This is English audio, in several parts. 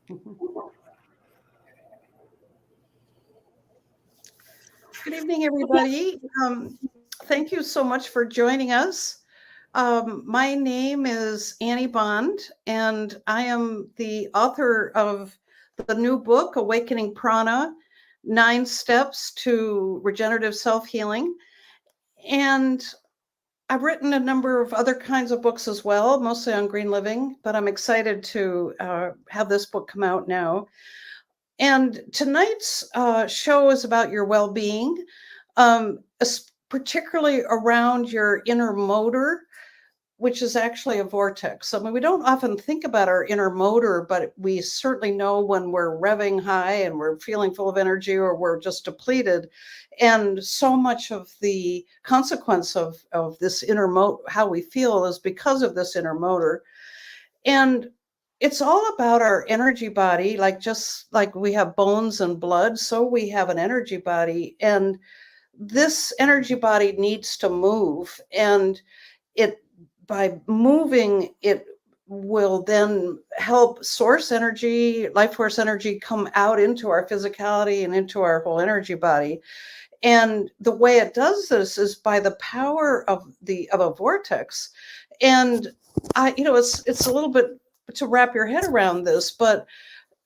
Good evening, everybody. Thank you so much for joining us. My name is Annie Bond, and I am the author of the new book, Awakening Prana, 9 Steps to Regenerative Self-Healing. And I've written a number of other kinds of books as well, mostly on green living, but I'm excited to have this book come out now. And tonight's show is about your well-being, particularly around your inner motor, which is actually a vortex. I mean, we don't often think about our inner motor, but we certainly know when we're revving high and we're feeling full of energy or we're just depleted. And so much of the consequence of this inner motor, how we feel, is because of this inner motor. And it's all about our energy body, like just like we have bones and blood, so we have an energy body. And this energy body needs to move. And it by moving, it will then help source energy, life force energy come out into our physicality and into our whole energy body. And the way it does this is by the power of a vortex. And it's a little bit to wrap your head around this, but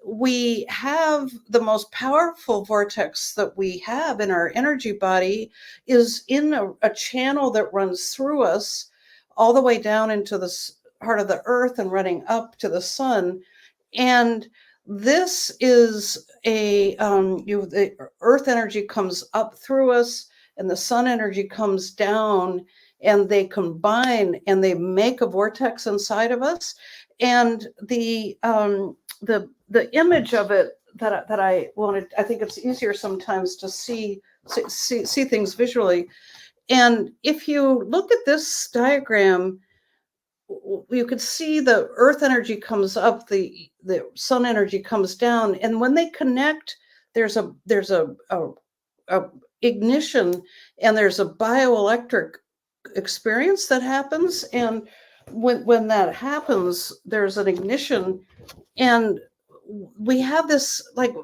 we have the most powerful vortex that we have in our energy body is in a channel that runs through us all the way down into the heart of the earth and running up to the sun. And this is the earth energy comes up through us and the sun energy comes down, and they combine and they make a vortex inside of us. And the image of it that I wanted, I think it's easier sometimes to see things visually. And if you look at this diagram, you could see the earth energy comes up, the sun energy comes down, and when they connect, there's a ignition, and there's a bioelectric experience that happens. And when that happens, there's an ignition, and we have this like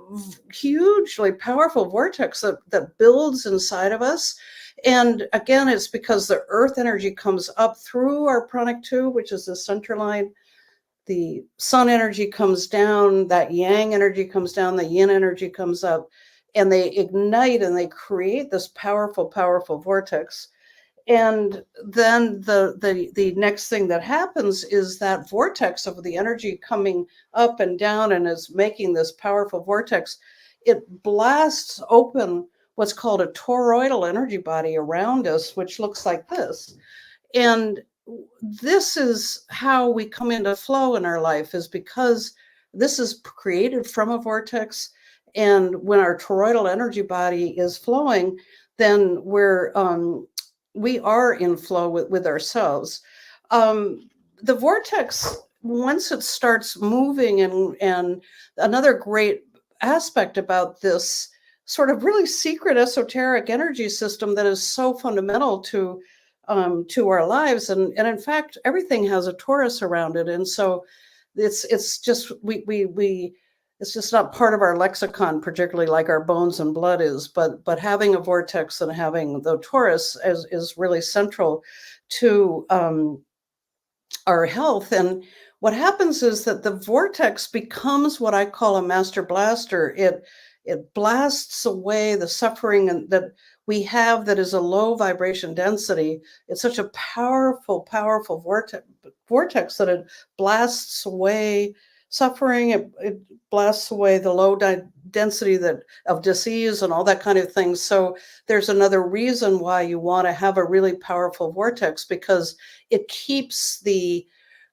hugely powerful vortex that builds inside of us. And again, it's because the earth energy comes up through our pranic tube, which is the center line. The sun energy comes down, that yang energy comes down, the yin energy comes up, and they ignite and they create this powerful, powerful vortex. And then the next thing that happens is that vortex of the energy coming up and down and is making this powerful vortex. It blasts open what's called a toroidal energy body around us, which looks like this. And this is how we come into flow in our life, is because this is created from a vortex. And when our toroidal energy body is flowing, then we are in flow with ourselves. The vortex, once it starts moving, and another great aspect about this sort of really secret esoteric energy system that is so fundamental to our lives, and in fact everything has a torus around it, and so it's just we it's just not part of our lexicon, particularly like our bones and blood is, but having a vortex and having the torus is really central to our health. And what happens is that the vortex becomes what I call a master blaster. It blasts away the suffering that we have that is a low vibration density. It's such a powerful, powerful vortex that it blasts away suffering. It blasts away the low density of disease and all that kind of thing. So there's another reason why you want to have a really powerful vortex, because it keeps the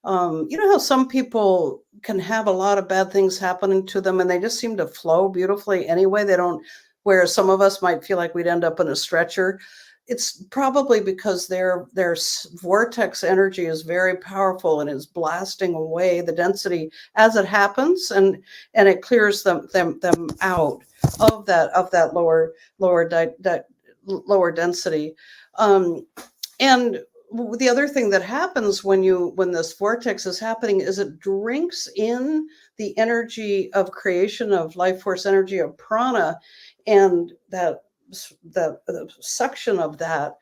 you know how some people can have a lot of bad things happening to them and they just seem to flow beautifully anyway. They don't, whereas some of us might feel like we'd end up in a stretcher. It's probably because their vortex energy is very powerful and is blasting away the density as it happens, and it clears them out of that lower density. And the other thing that happens when this vortex is happening is it drinks in the energy of creation, of life force energy, of prana, and the suction of that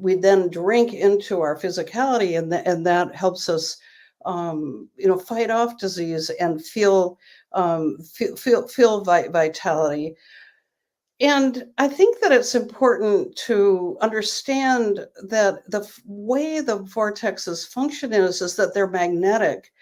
we then drink into our physicality, and that helps us fight off disease and feel vitality. And I think that it's important to understand that the way the vortexes function is that they're magnetic,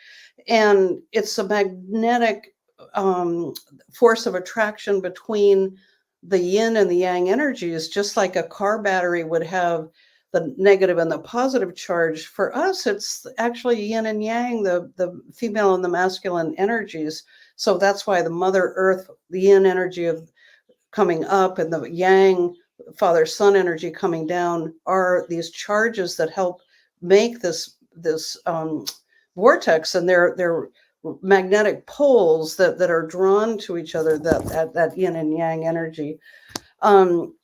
and it's a magnetic um, force of attraction between the yin and the yang energies, just like a car battery would have the negative and the positive charge. For us, it's actually yin and yang, the female and the masculine energies. So that's why the Mother Earth, the yin energy of coming up and the yang, father son energy coming down, are these charges that help make this vortex, and they're magnetic poles that are drawn to each other, that yin and yang energy. um,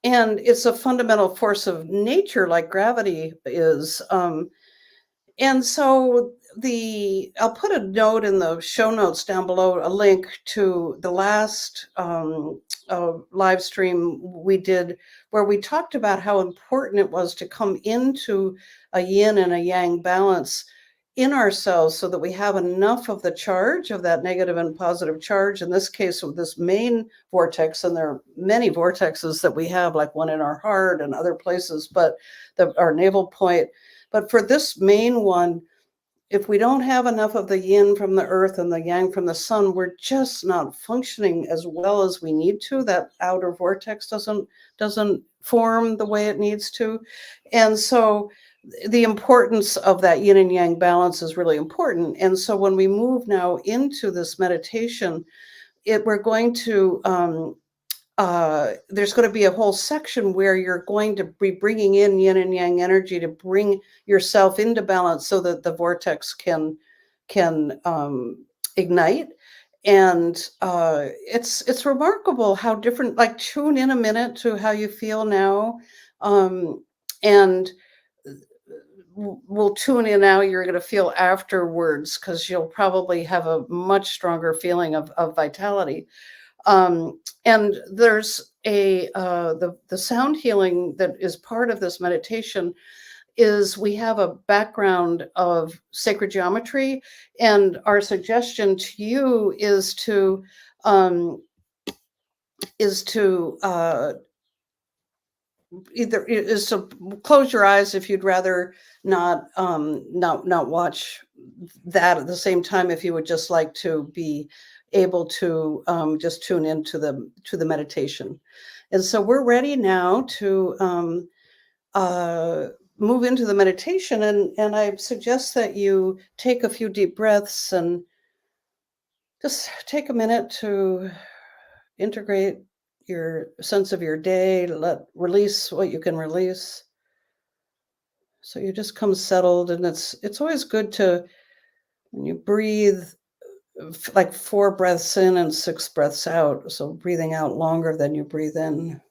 and it's a fundamental force of nature, like gravity is. And so I'll put a note in the show notes down below, a link to the last live stream we did, where we talked about how important it was to come into a yin and a yang balance in ourselves, so that we have enough of the charge, of that negative and positive charge. In this case, with this main vortex, and there are many vortexes that we have, like one in our heart and other places, but our navel point. But for this main one, if we don't have enough of the yin from the earth and the yang from the sun, we're just not functioning as well as we need to. That outer vortex doesn't form the way it needs to. And so the importance of that yin and yang balance is really important. And so when we move now into this meditation, we're going to there's going to be a whole section where you're going to be bringing in yin and yang energy to bring yourself into balance, so that the vortex can ignite. And it's remarkable how different. Like, tune in a minute to how you feel now, and we'll tune in how you're going to feel afterwards, because you'll probably have a much stronger feeling of vitality. And there's the sound healing that is part of this meditation. Is we have a background of sacred geometry, and our suggestion to you is to um, close your eyes if you'd rather not watch that at the same time, if you would just like to be able to just tune into the meditation. And so we're ready now to move into the meditation, and I suggest that you take a few deep breaths and just take a minute to integrate your sense of your day, to release what you can release. So you just come settled, and it's always good to, when you breathe, like 4 breaths in and 6 breaths out. So breathing out longer than you breathe in.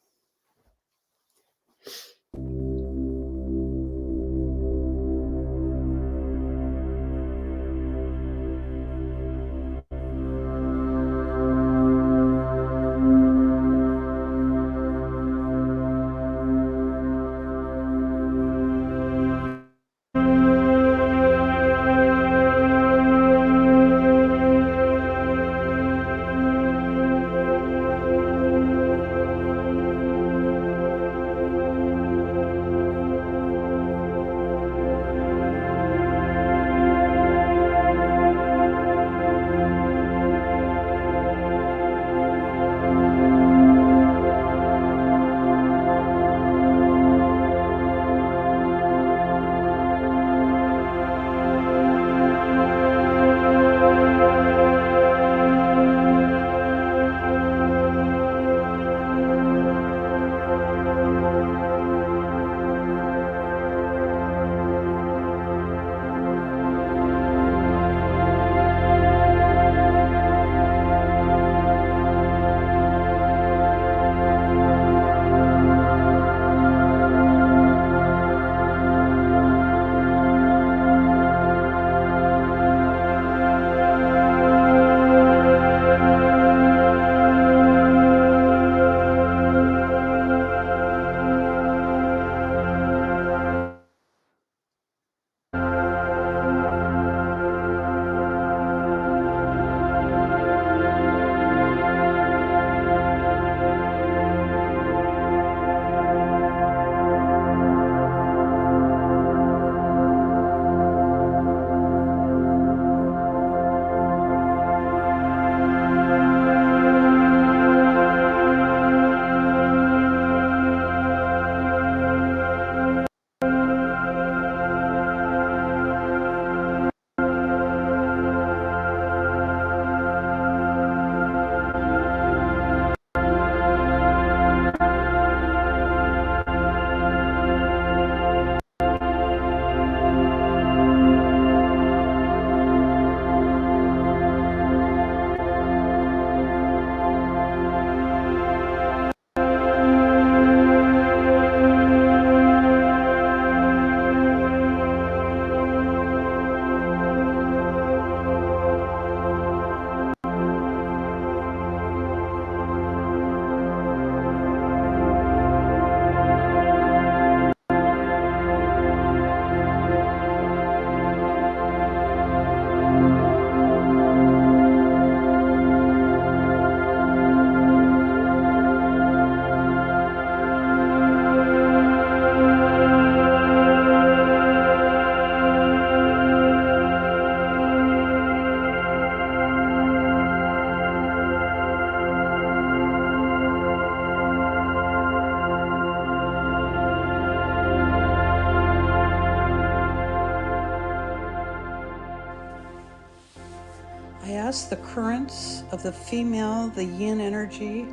ask the currents of the female, the yin energy,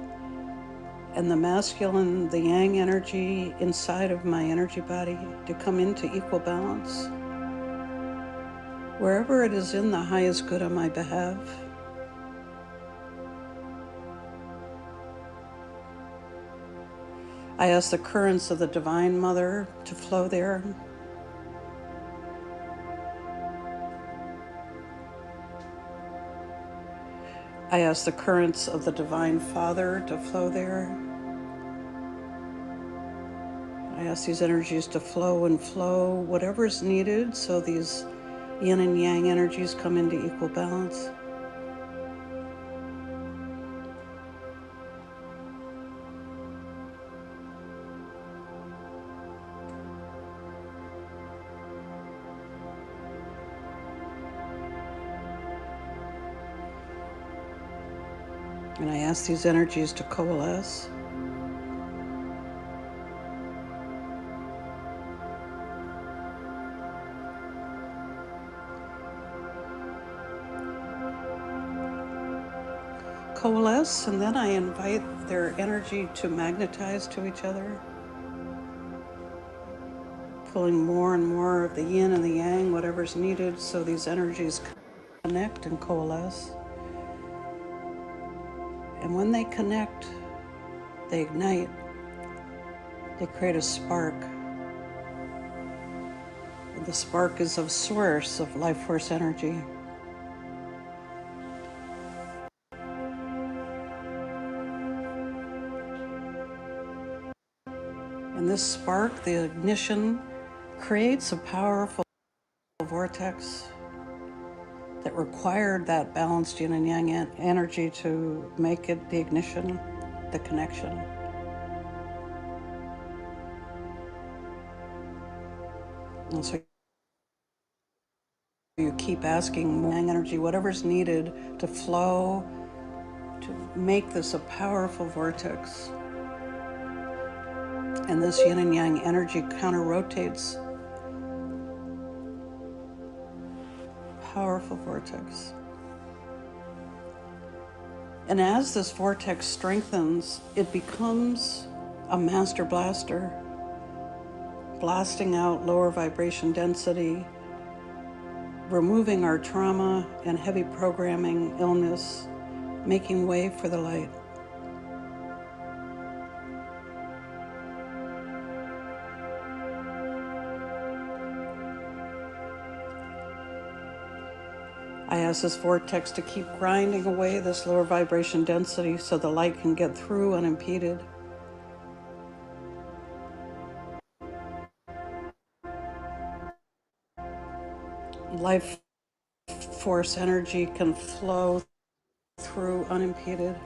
and the masculine, the yang energy inside of my energy body to come into equal balance. Wherever it is in the highest good on my behalf. I ask the currents of the Divine Mother to flow there. I ask the currents of the Divine Father to flow there. I ask these energies to flow and flow, whatever is needed, so these yin and yang energies come into equal balance. And I ask these energies to coalesce. Coalesce, and then I invite their energy to magnetize to each other, pulling more and more of the yin and the yang, whatever's needed, so these energies connect and coalesce. And when they connect, they ignite, they create a spark. And the spark is of source of life force energy. And this spark, the ignition, creates a powerful vortex that required that balanced yin and yang energy to make it the ignition, the connection. And so you keep asking more yang energy, whatever's needed to flow, to make this a powerful vortex. And this yin and yang energy counter-rotates. Powerful vortex. And as this vortex strengthens, it becomes a master blaster, blasting out lower vibration density, removing our trauma and heavy programming, illness, making way for the light. I ask this vortex to keep grinding away this lower vibration density so the light can get through unimpeded. Life force energy can flow through unimpeded.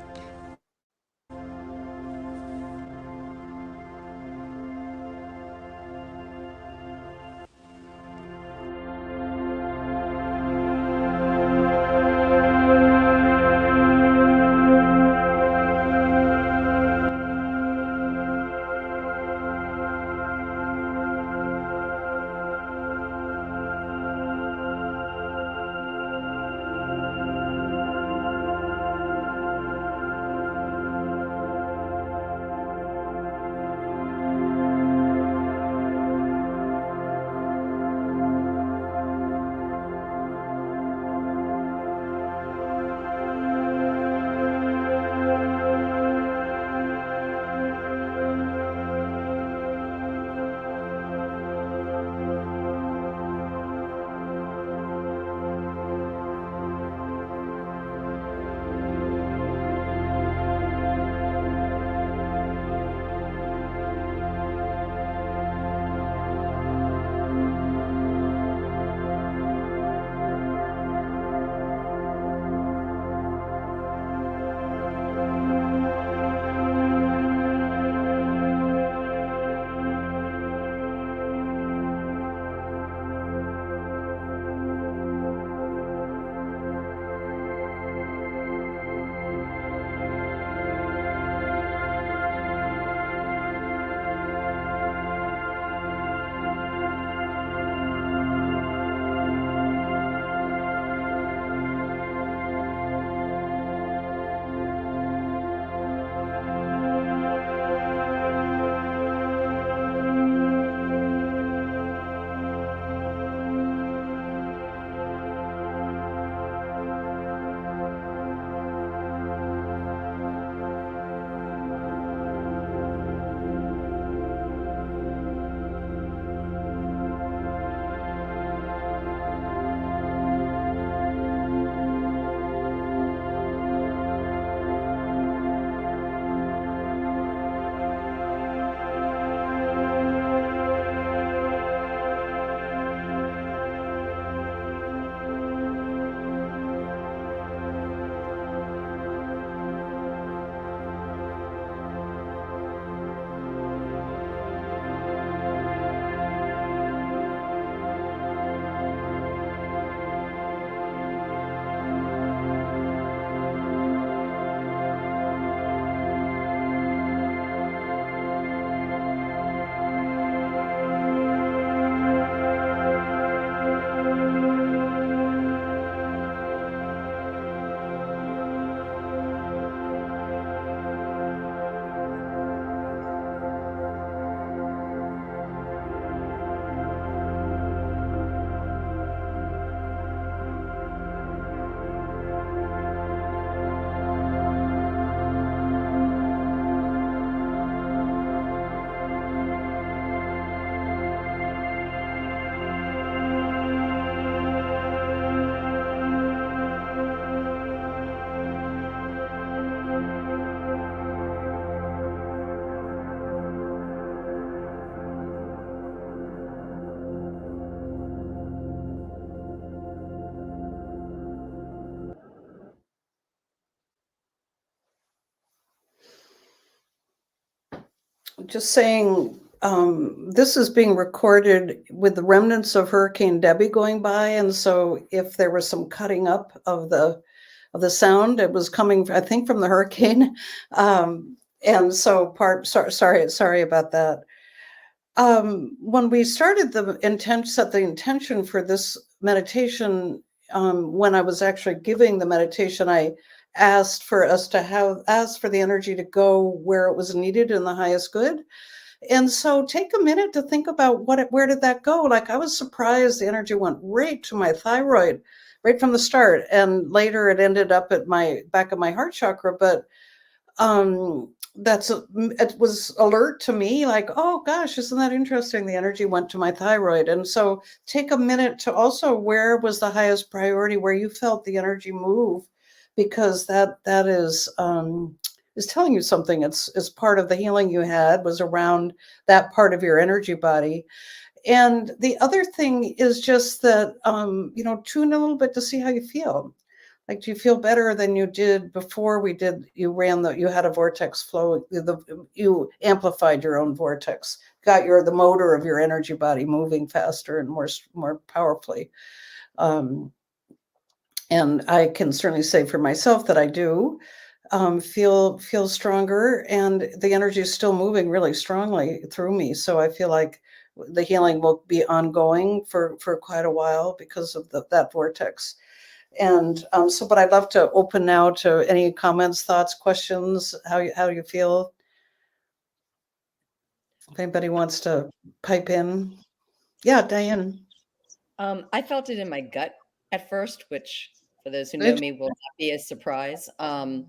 just saying, this is being recorded with the remnants of Hurricane Debbie going by, and so if there was some cutting up of the sound, it was coming, I think, from the hurricane. And so sorry about that. When we started set the intention for this meditation, when I was actually giving the meditation, I asked for the energy to go where it was needed in the highest good. And so take a minute to think about where did that go? Like, I was surprised the energy went right to my thyroid right from the start. And later it ended up at my back of my heart chakra. But it was alert to me, like, oh gosh, isn't that interesting? The energy went to my thyroid. And so take a minute to also, where was the highest priority, where you felt the energy move, because that is telling you something. It's part of the healing you had was around that part of your energy body. And the other thing is just that, tune a little bit to see how you feel. Like, do you feel better than you did before you had a vortex flow, you amplified your own vortex, got the motor of your energy body moving faster and more powerfully. And I can certainly say for myself that I do feel stronger, and the energy is still moving really strongly through me. So I feel like the healing will be ongoing for quite a while because of that vortex. And but I'd love to open now to any comments, thoughts, questions, how you feel. If anybody wants to pipe in. Yeah, Diane. I felt it in my gut at first, which for those who know me will not be a surprise. And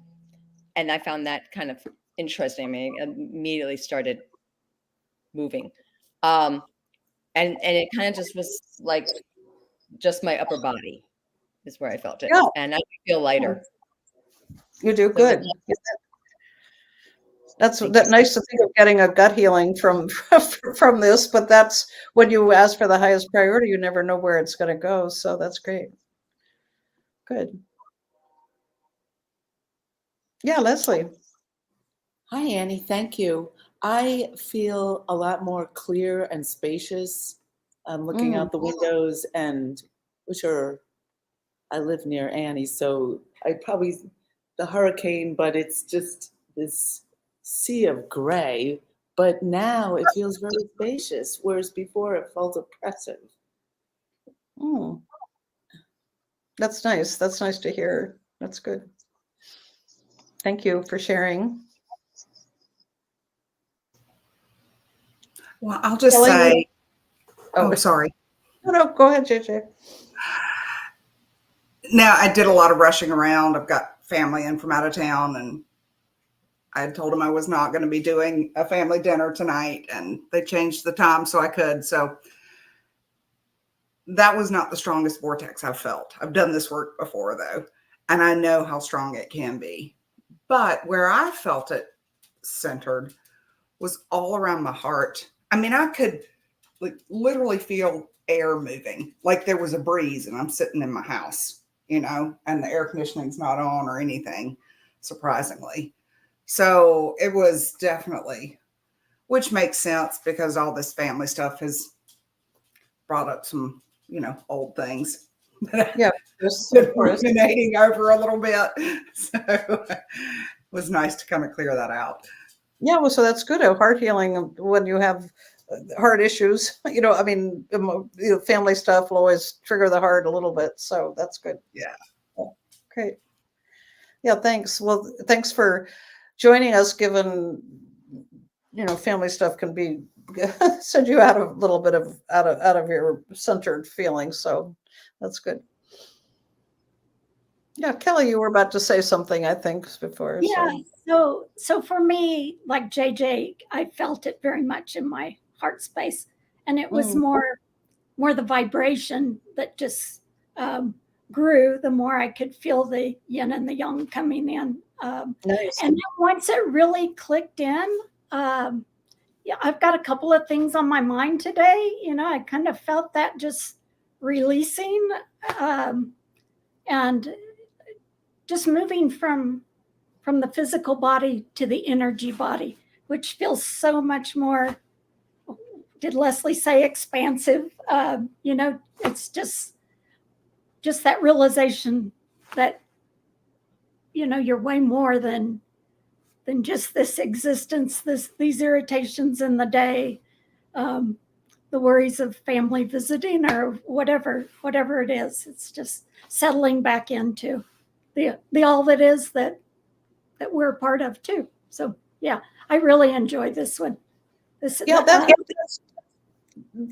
I found that kind of interesting. I mean, I immediately started moving. And it kind of just was like just my upper body is where I felt it. Yeah. And I feel lighter. You do good. Yeah. That's nice to think of getting a gut healing from this, but that's when you ask for the highest priority, you never know where it's going to go. So that's great. Good. Yeah, Leslie. Hi, Annie. Thank you. I feel a lot more clear and spacious. I'm looking out the windows, and I live near Annie, so the hurricane, but it's just this sea of gray. But now it feels very spacious, whereas before it felt oppressive. That's nice. That's nice to hear. That's good. Thank you for sharing. Well, I'll just say, sorry. No, go ahead, JJ. Now, I did a lot of rushing around. I've got family in from out of town, and I had told them I was not going to be doing a family dinner tonight, and they changed the time so I could. So that was not the strongest vortex I've felt. I've done this work before, though, and I know how strong it can be. But where I felt it centered was all around my heart. I mean, I could literally feel air moving, like there was a breeze, and I'm sitting in my house, and the air conditioning's not on or anything, surprisingly. So it was definitely, which makes sense because all this family stuff has brought up some, old things. Yeah, ruminating over a little bit. So it was nice to kind of clear that out. Yeah, well, so that's good. A heart healing when you have heart issues, family stuff will always trigger the heart a little bit. So that's good. Yeah. Great. Yeah, thanks. Well, thanks for joining us, given, family stuff can be send you out a little bit out of your centered feelings. So that's good. Yeah, Kelly, you were about to say something, I think, before. Yeah. So for me, like JJ, I felt it very much in my heart space, and it was more the vibration that just grew. The more I could feel the yin and the yang coming in, Nice. And then once it really clicked in, yeah, I've got a couple of things on my mind today. I kind of felt that just releasing, and just moving from the physical body to the energy body. which feels so much more, did Leslie say expansive? It's just that realization that, you're way more than just this existence, these irritations in the day, the worries of family visiting or whatever it is. It's just settling back into the all that is that we're a part of too. So yeah, I really enjoy this one. Yeah,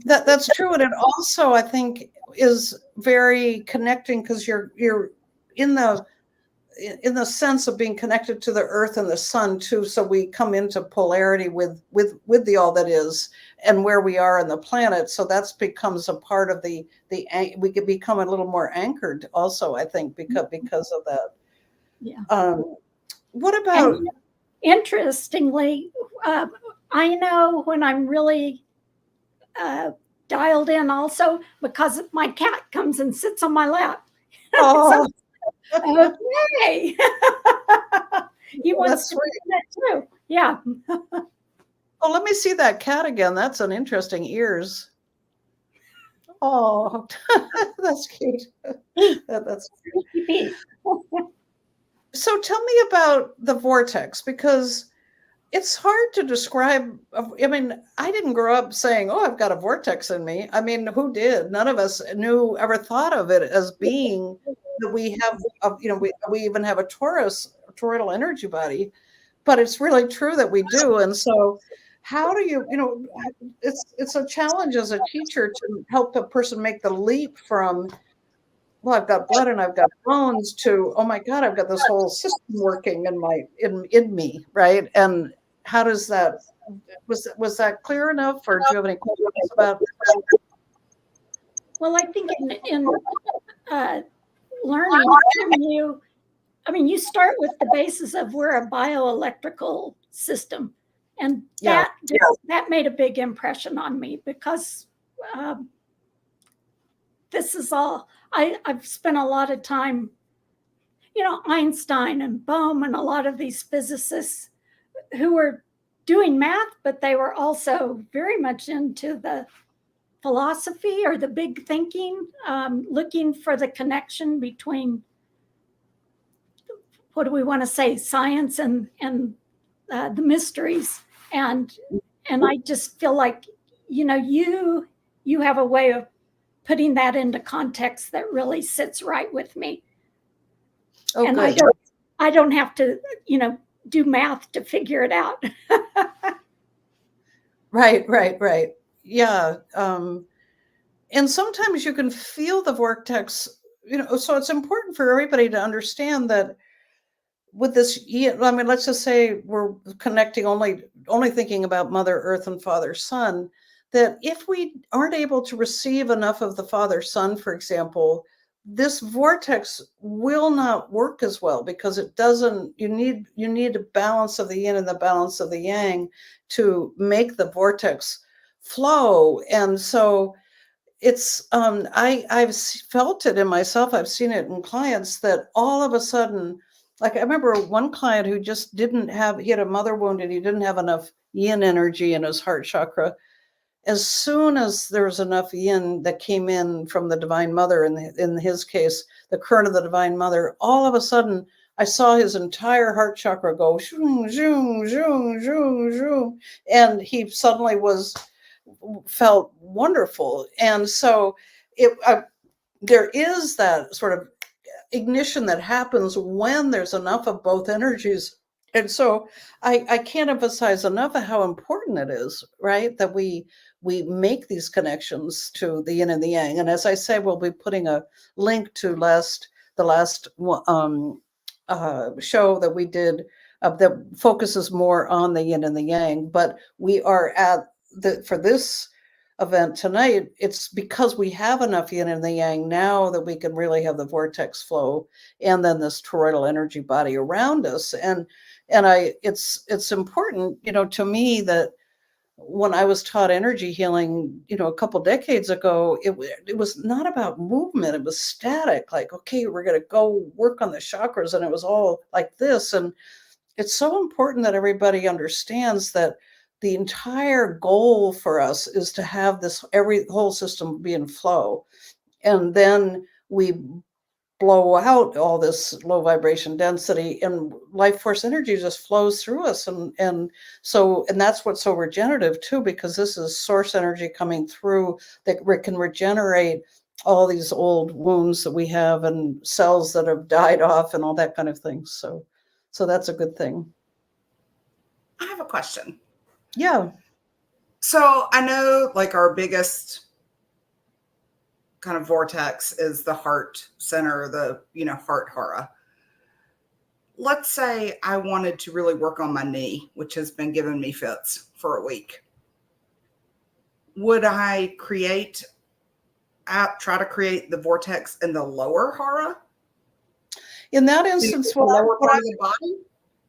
that's true, and it also, I think, is very connecting because you're in the sense of being connected to the earth and the sun too. So we come into polarity with the all that is and where we are in the planet. So that's becomes a part of the we could become a little more anchored also, I think, because of that. Yeah. What about? And interestingly, I know when I'm really dialed in also because my cat comes and sits on my lap. Oh, So, okay. He wants to do that too. Yeah. Oh, let me see that cat again. That's an interesting ears. Oh, that's cute. That's cute. So tell me about the vortex, because it's hard to describe. I mean, I didn't grow up saying, "Oh, I've got a vortex in me." I mean, who did? None of us ever thought of it as being that we have. We even have a toroidal energy body, but it's really true that we do. And so, how do it's a challenge as a teacher to help a person make the leap from, well, I've got blood and I've got bones, to, oh my God, I've got this whole system working in me, right? And how does that, was that clear enough, or do you have any questions about? Well, I think in learning from you, I mean, you start with the basis of we're a bioelectrical system, and that made a big impression on me because this is all I've spent a lot of time. Einstein and Bohm and a lot of these physicists who were doing math, but they were also very much into the philosophy or the big thinking, looking for the connection between, what do we want to say, science and the mysteries. And I just feel like, you have a way of putting that into context that really sits right with me. Oh, and good. I don't have to, do math to figure it out. Right. Yeah. And sometimes you can feel the vortex, so it's important for everybody to understand that with this, I mean, let's just say we're connecting only thinking about Mother Earth and Father Sun, that if we aren't able to receive enough of the Father Sun, for example, this vortex will not work as well, because it doesn't, you need a balance of the yin and the balance of the yang to make the vortex flow. And so it's I've felt it in myself, I've seen it in clients, that all of a sudden, like I remember one client who just he had a mother wound and he didn't have enough yin energy in his heart chakra. As soon as there was enough yin that came in from the Divine Mother, in his case, the current of the Divine Mother, all of a sudden I saw his entire heart chakra go zoom, zoom, zoom, zoom, zoom, and he suddenly felt wonderful. And so there is that sort of ignition that happens when there's enough of both energies. And so I can't emphasize enough of how important it is, right, that we make these connections to the yin and the yang. And as I say, we'll be putting a link to the last show that we did that focuses more on the yin and the yang. But we are for this event tonight, it's because we have enough yin and the yang now that we can really have the vortex flow, and then this toroidal energy body around us. And it's important, to me, that when I was taught energy healing, a couple decades ago, it was not about movement. It was static. Like, okay, we're going to go work on the chakras, and it was all like this. And it's so important that everybody understands that the entire goal for us is to have this whole system be in flow. And then we blow out all this low vibration density, and life force energy just flows through us. And that's what's so regenerative too, because this is source energy coming through that can regenerate all these old wounds that we have and cells that have died off and all that kind of thing. So that's a good thing. I have a question. Yeah. So I know like our biggest kind of vortex is the heart center, the, heart hara. Let's say I wanted to really work on my knee, which has been giving me fits for a week. Would I try to create the vortex in the lower hara? In that instance, The lower part of the body?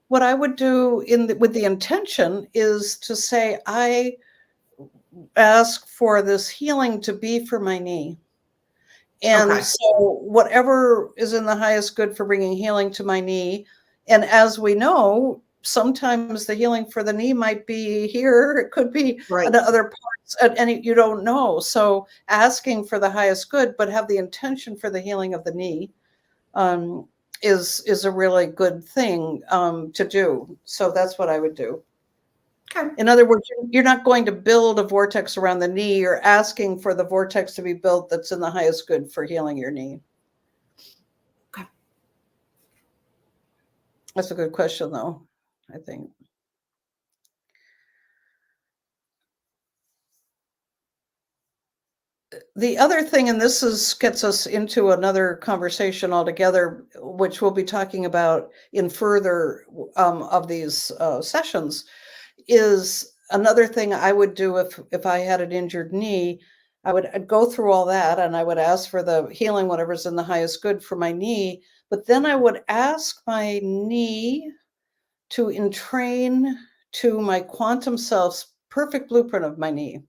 what I would do with the intention is to say, I ask for this healing to be for my knee. And Okay. so whatever is in the highest good for bringing healing to my knee. And as we know, sometimes the healing for the knee might be here. It could be Right. in other parts, and you don't know. So asking for the highest good, but have the intention for the healing of the knee is a really good thing to do. So that's what I would do. Okay. In other words, you're not going to build a vortex around the knee. You're asking for the vortex to be built that's in the highest good for healing your knee. Okay. That's a good question, though, I think. The other thing, and gets us into another conversation altogether, which we'll be talking about in further of these sessions, is another thing I would do if I had an injured knee. I'd go through all that and I would ask for the healing, whatever's in the highest good for my knee. But then I would ask my knee to entrain to my quantum self's perfect blueprint of my knee.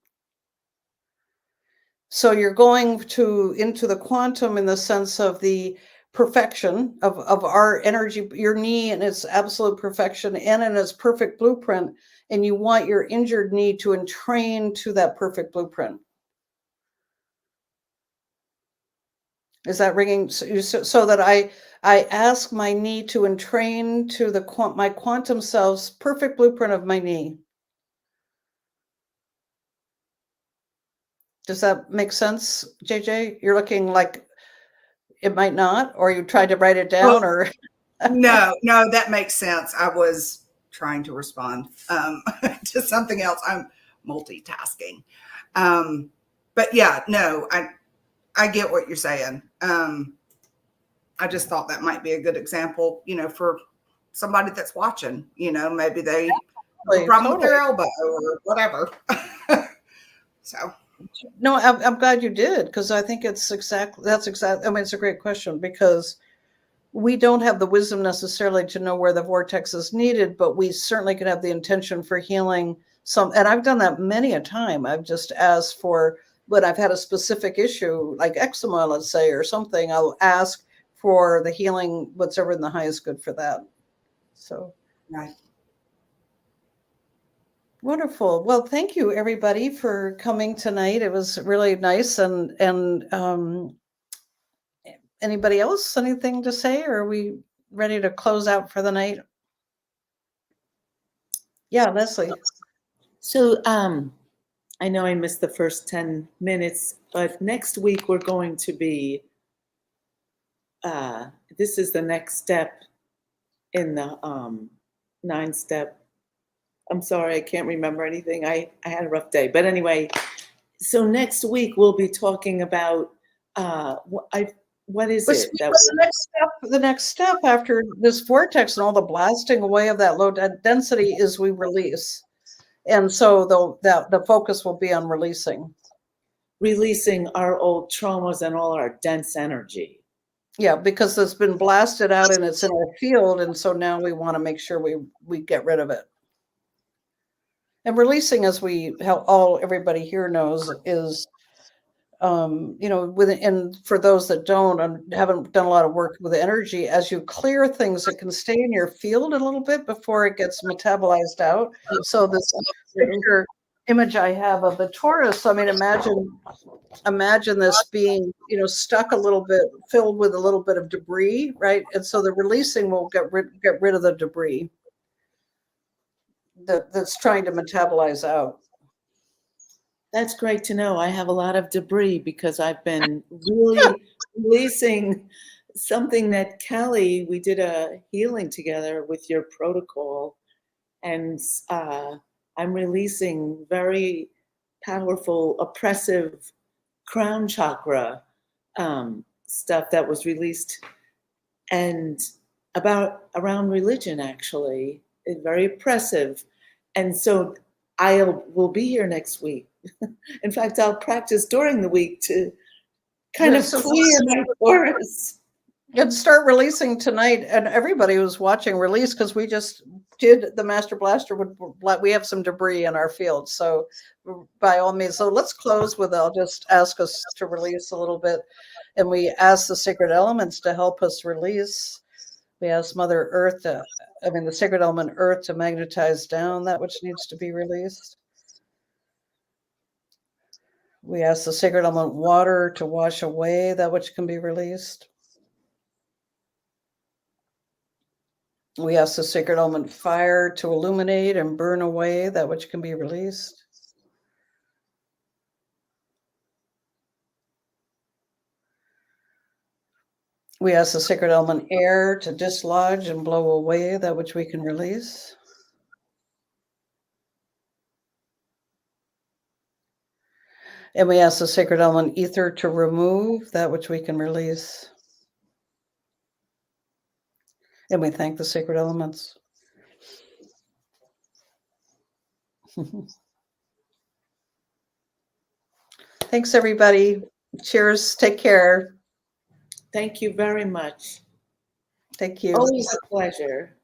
So you're going into the quantum in the sense of the perfection of our energy, your knee in its absolute perfection and in its perfect blueprint. And you want your injured knee to entrain to that perfect blueprint. Is that ringing? So that I ask my knee to entrain to my quantum self's perfect blueprint of my knee. Does that make sense, JJ? You're looking like it might not, or you tried to write it down, or No, that makes sense. I was trying to respond to something else. I'm multitasking. But yeah, no, I get what you're saying. I just thought that might be a good example, for somebody that's watching, maybe they have a problem with their elbow or whatever. So. No, I'm glad you did, because I think it's exactly, I mean, it's a great question, because we don't have the wisdom necessarily to know where the vortex is needed, but we certainly could have the intention for healing and I've done that many a time. I've just asked for, when I've had a specific issue like eczema, let's say, or something, I'll ask for the healing, whatever in the highest good for that. So. Right. Wonderful. Well, thank you everybody for coming tonight. It was really nice. And anybody else, anything to say, or are we ready to close out for the night? Yeah, Leslie. So I know I missed the first 10 minutes, but next week we're going to be, this is the next step in the 9-step. I'm sorry, I can't remember anything. I had a rough day. But anyway, so next week we'll be talking about what is it? The next step after this vortex and all the blasting away of that low density is we release. And so the focus will be on releasing. Releasing our old traumas and all our dense energy. Yeah, because it's been blasted out and it's in our field. And so now we want to make sure we get rid of it. And releasing, as everybody here knows, is you know, and for those that don't and haven't done a lot of work with energy, as you clear things, it can stay in your field a little bit before it gets metabolized out. So this picture image I have of the torus, I mean, imagine this being, you know, stuck a little bit, filled with a little bit of debris, right? And so the releasing will get rid of the debris that's trying to metabolize out. That's great to know. I have a lot of debris because I've been really releasing something that Kelly, we did a healing together with your protocol, and I'm releasing very powerful, oppressive crown chakra stuff that was released, and around religion, actually. It's very oppressive. And so I will be here next week. In fact, I'll practice during the week to kind of clear my chorus. And start releasing tonight, and everybody who's watching release, because we just did the Master Blaster. We have some debris in our field, so by all means. So let's close with, I'll just ask us to release a little bit, and we ask the sacred elements to help us release. We ask Mother Earth the sacred element Earth to magnetize down that which needs to be released. We ask the sacred element water to wash away that which can be released. We ask the sacred element fire to illuminate and burn away that which can be released. We ask the sacred element air to dislodge and blow away that which we can release. And we ask the sacred element ether to remove that which we can release. And we thank the sacred elements. Thanks, everybody. Cheers. Take care. Thank you very much. Thank you. Always a pleasure.